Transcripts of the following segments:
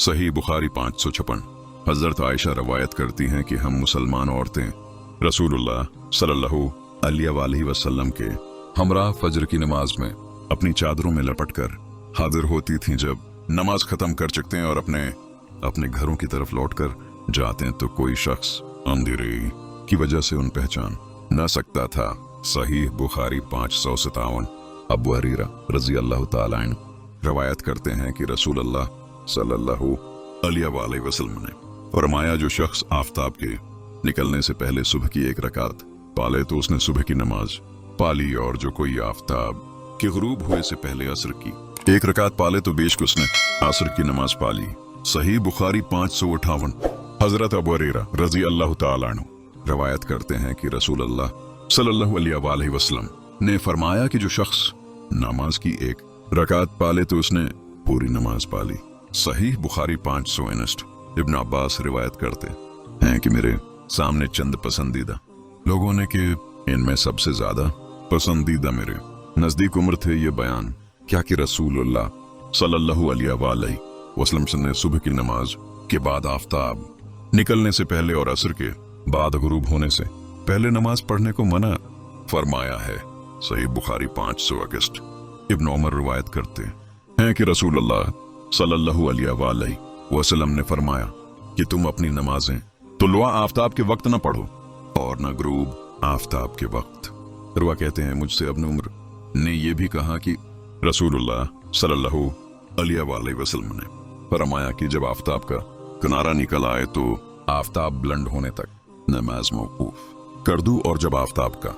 सही बुखारी 556। हजरत आयशा रवायत करती हैं कि हम मुसलमान औरतें रसूलुल्लाह सल्लल्लाहु अलैहि वसल्लम के हमरा फजर की नमाज में अपनी चादरों में लपटकर हाजिर होती थीं। जब नमाज खत्म कर चुकते हैं और अपने घरों की तरफ लौटकर जाते हैं तो कोई शख्स अंधेरे की वजह से उन पहचान न सकता था। सही बुखारी 557। अबू हुरैरा रजी अल्लाह तआला अन्हु रवायत करते हैं कि रसूल अल्लाह सल्लल्लाहु अलैहि वसल्लम ने फरमाया, जो शख्स आफताब के निकलने से पहले सुबह की एक रकात पाले तो उसने सुबह की नमाज पाली, और जो कोई आफताब के गुरूब हुए से पहले असर की एक रकात पाले तो बेशक उसने असर की नमाज पाली। सही बुखारी 558। हजरत अबू हुरैरा रजी अल्लाह तआला अन्हु रवायत करते हैं कि रसूल अल्लाह सल्लल्लाहु अलैहि वसल्लम ने फरमाया कि जो शख्स नमाज की एक रकात पाले तो उसने पूरी नमाज पाली। सही बुखारी 559। इब्न अब्बास रिवायत करते हैं कि मेरे सामने चंद पसंदीदा लोगों ने कि इनमें सबसे ज्यादा पसंदीदा मेरे नजदीक उम्र थे ये बयान क्या कि रसूलुल्लाह सल्लल्लाहु अलैहि वसल्लम ने सुबह की नमाज के बाद आफताब निकलने से पहले और असर के बाद गुरूब होने से पहले नमाज पढ़ने को मना फरमाया है। सही बुखारी 561। इब्न उमर रिवायत करते हैं कि रसूलुल्लाह सल्लल्लाहु अलैहि वसल्लम ने फरमाया कि तुम अपनी नमाजें तुलवा आफताब के वक्त न पढ़ो और न गुरूब आफताब के वक्त। रुआ कहते हैं मुझसे इब्न उमर ने यह भी कहा कि रसूलुल्लाह सल्लल्लाहु अलैहि वसल्लम ने फरमाया कि जब आफताब का किनारा निकल आए तो आफताब बुलंद होने तक नमाज मौकूफ कर दूं, और जब आफताब का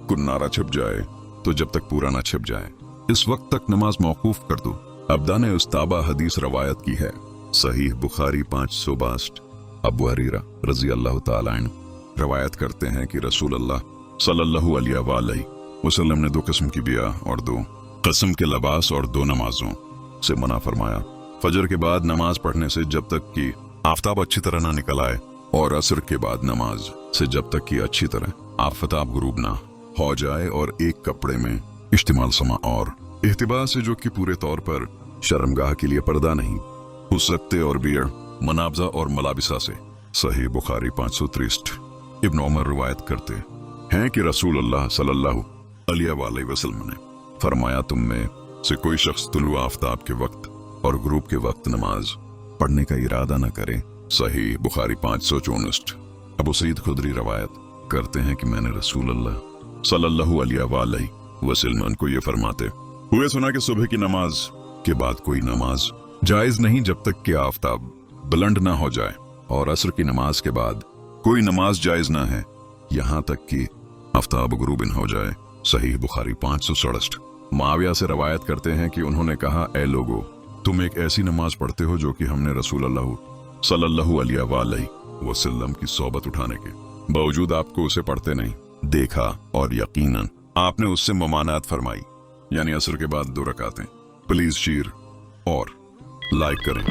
किनारा छिप जाए तो जब तक पूरा न छिप जाए इस वक्त तक नमाज मौकूफ कर दूं। अब्दान उस्ताबा हदीस रवायत की है। सही बुखारी 562। अबू हुरैरा रजी अल्लाह तआला अन्हु रवायत करते हैं कि रसूल अल्लाह सल्लल्लाहु अलैहि वसल्लम ने 2 किस्म की बिया और 2 किस्म के लिबास और 2 नमाजों से मना फरमाया। फजर के बाद नमाज पढ़ने से जब तक कि आफताब अच्छी तरह ना निकल आए, और असर के बाद नमाज से जब तक कि अच्छी तरह आफताब गुरूब ना हो जाए, और एक कपड़े में इस्तेमाल समा और इहतिबा से जो कि पूरे तौर पर शर्मगाह के लिए पर्दा नहीं हो सकते, और बियर मनाबजा और मलाबिसा से। सही बुखारी 563। इब्न उमर रिवायत करते हैं कि रसूल अल्लाह सल्लल्लाहु अलैहि वसल्लम ने फरमाया, तुम में से कोई शख्स तुलुआ आफताब के वक्त और गुरूब के वक्त नमाज पढ़ने का इरादा न करे। सही बुखारी 564। अबू सईद खुदरी रवायत करते हैं कि मैंने रसूल अल्लाह सल्लल्लाहु अलैहि वसल्लम को ये फरमाते हुए सुना कि सुबह की नमाज के बाद कोई नमाज जायज नहीं जब तक कि आफताब बुलंद ना हो जाए, और असर की नमाज के बाद कोई नमाज जायज ना है यहाँ तक कि आफताब गुरूब हो जाए। सही बुखारी 567। मुआविया से रवायत करते हैं कि उन्होंने कहा, ए लोगो, तुम एक ऐसी नमाज पढ़ते हो जो कि हमने रसूल अल्लाह सल्लल्लाहु अलैहि वसल्लम की सोबत उठाने के बावजूद आपको उसे पढ़ते नहीं देखा, और यकीनन आपने उससे ममानात फरमाई, यानी असर के बाद 2 रकातें। प्लीज शेयर और लाइक करें।